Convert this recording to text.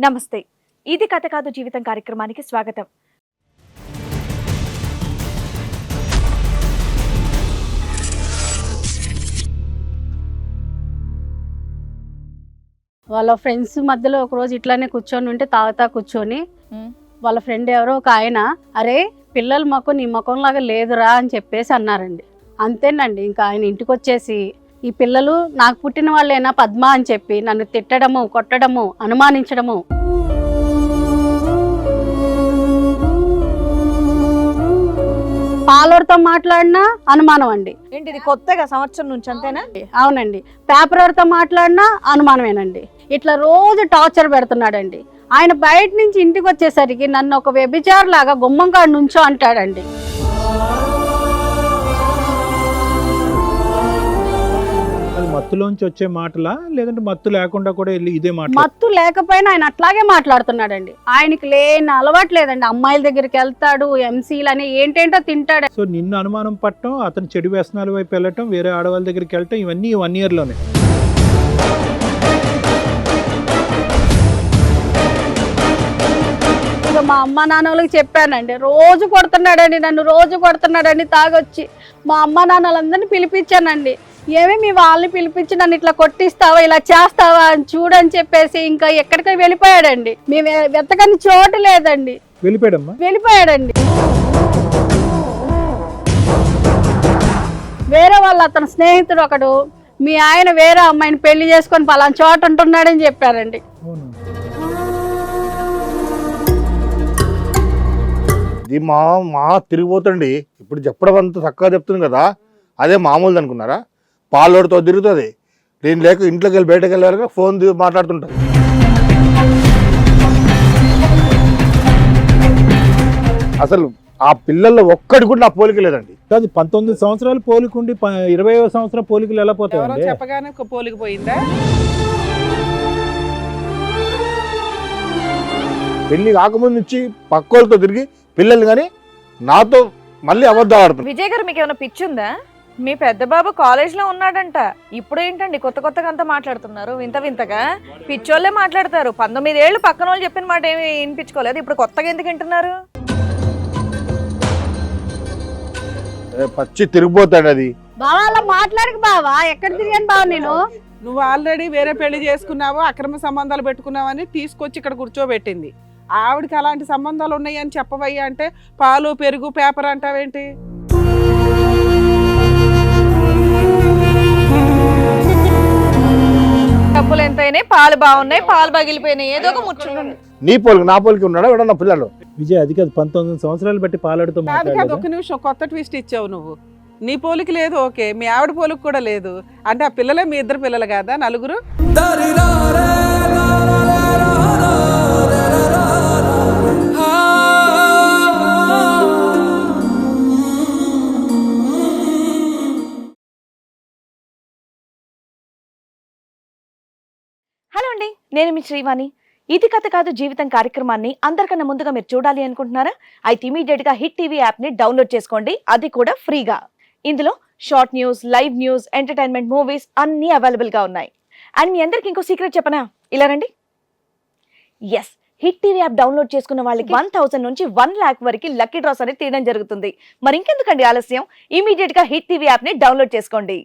నమస్తే. ఇది కథ కాదు జీవితం కార్యక్రమానికి స్వాగతం. వాళ్ళ ఫ్రెండ్స్ మధ్యలో ఒకరోజు ఇట్లానే కూర్చొని ఉంటే తాగుతా కూర్చొని వాళ్ళ ఫ్రెండ్ ఎవరో ఒక ఆయన, అరే పిల్లల మొక్క నీ ముఖంలాగా లేదురా అని చెప్పేసి అన్నారండి. అంతేనండి, ఇంకా ఆయన ఇంటికి వచ్చేసి ఈ పిల్లలు నాకు పుట్టిన వాళ్ళేనా పద్మ అని చెప్పి నన్ను తిట్టడము, కొట్టడము, అనుమానించడము. పాలర్తో మాట్లాడినా అనుమానం అండి. ఏంటిది కొత్తగా సంవత్సరం నుంచి అంతేనా? అవునండి. పేపర్తో మాట్లాడినా అనుమానమేనండి. ఇట్లా రోజు టార్చర్ పెడుతున్నాడండి. ఆయన బయట నుంచి ఇంటికి వచ్చేసరికి నన్ను ఒక వ్యభిచారులాగా గుమ్మంకాడు నుంచో అంటాడండి. మత్తులోంచి వచ్చే మాటలా లేదంటే మత్తు లేకుండా కూడా వెళ్ళి ఇదే మాట? మత్తు లేకపోయినా ఆయన అట్లాగే మాట్లాడుతున్నాడండి. ఆయనకి లేని అలవాటు లేదండి. అమ్మాయిల దగ్గరికి వెళ్తాడు, ఎంసీలు అని ఏంటేంటో తింటాడు. సో నిన్ను అనుమానం పట్టడం, అతను చెడు వ్యసనాల వైపు వెళ్ళటం, వేరే ఆడవాళ్ళ దగ్గరికి వెళ్ళటం, ఇవన్నీ 1 year లోనే. ఇక మా అమ్మ నాన్నలకు చెప్పానండి. రోజు కొడుతున్నాడండి, నన్ను రోజు కొడుతున్నాడండి తాగొచ్చి. మా అమ్మ నాన్నలందరినీ పిలిపించానండి. ఏమి మీ వాళ్ళని పిలిపించి నన్ను ఇట్లా కొట్టిస్తావా, ఇలా చేస్తావా అని చూడని చెప్పేసి ఇంకా ఎక్కడికో వెళ్ళిపోయాడండి. మేము వెతకని చోటు లేదండి. వెళ్ళిపోయాడండి. వేరే వాళ్ళు అతను స్నేహితుడు ఒకడు, మీ ఆయన వేరే అమ్మాయిని పెళ్లి చేసుకొని పలానా చోట ఉంటున్నాడని చెప్పారండి. ఇది మా తిరిగిపోతండి. ఇప్పుడు చెప్పడం అంత చక్కగా చెప్తుంది కదా, అదే మామూలుది అనుకున్నారా? పాలోడితో తిరుగుతుంది. నేను లేక ఇంట్లోకి వెళ్ళి బయటకు వెళ్ళాక ఫోన్ మాట్లాడుతుంటాను. అసలు ఆ పిల్లల్లో ఒక్కడి కూడా నా పోలిక లేదండి. కాదు, 19 సంవత్సరాలు పోలికుండి 20వ సంవత్సరం పోలికలు ఎలా పోతాయి? చెప్పగానే పోలికిపోయిందా? పెళ్లి కాకముందు నుంచి పక్కోళ్ళతో తిరిగి పిల్లలు కానీ నాతో మళ్ళీ అబద్ధాలు ఆడుతున్నారు. విజయ్ గారు, మీకు ఏమైనా పిచ్చుందా? మీ పెద్ద బాబు కాలేజ్లో ఉన్నాడంట. ఇప్పుడు ఏంటండి కొత్తగా అంతా మాట్లాడుతున్నారు? వింతగా పిచ్చోళ్ళే మాట్లాడతారు. 19 ఏళ్ళు పక్కన వాళ్ళు చెప్పిన మాట ఏమి వినిపించుకోలేదు. ఇప్పుడు కొత్తగా ఎందుకు వింటున్నారు? పచ్చి తిరిగిపోతాడు అది. బావా అలా మాట్లాడక బావా, ఎక్కడ తిరిగాను బావ నేను? నువ్వు ఆల్రెడీ వేరే పెళ్లి చేసుకున్నావు, అక్రమ సంబంధాలు పెట్టుకున్నావని తీసుకొచ్చి ఇక్కడ కూర్చోబెట్టింది. ఆవిడకి అలాంటి సంబంధాలు ఉన్నాయని చెప్పవయ్యా అంటే పాలు పెరుగు పేపర్ అంటావేంటి? డబ్బులు ఎంతైనాయి, పాలు బాగున్నాయి, పాలు పగిలిపోయినాయి, ఏదో ఒక ముచ్చుంది. నీ పోలికి నా పోలికి ఉన్నాడా ఎవడన్నా పిల్లలు? విజయ్, అది కాదు, 19 సంవత్సరాలు బట్టి పాలాడుతూ కాదు కాదు, ఒక నిమిషం, కొత్త ట్విస్ట్ ఇచ్చావు నువ్వు. నీ పోలికి లేదు, ఓకే, మీ ఆవిడ పోలికి కూడా లేదు అంటే ఆ పిల్లలే మీ ఇద్దరు పిల్లలు కదా, నలుగురు? హలో అండి, నేను మీ శ్రీవాణి. ఇది కథ కాదు జీవితం కార్యక్రమాన్ని అందరికన్నా ముందుగా మీరు చూడాలి అనుకుంటున్నారా? అయితే ఇమీడియట్ గా హిట్ టీవీ యాప్ ని డౌన్లోడ్ చేసుకోండి, అది కూడా ఫ్రీగా. ఇందులో short news, live news, entertainment, movies అన్ని అవైలబుల్ గా ఉన్నాయి. అండ్ మీ అందరికి ఇంకో సీక్రెట్ చెప్పనా? ఇలా రండి. Yes, hit TV app download చేసుకున్న వాళ్ళకి 1000 నుంచి 1 lakh వరకు లక్కీ డ్రాస్ అనేది తీయడం జరుగుతుంది. మరి ఇంకెందుకండి ఆలస్యం? ఇమీడియట్ గా హిట్ టీవీ యాప్ ని డౌన్లోడ్ చేసుకోండి.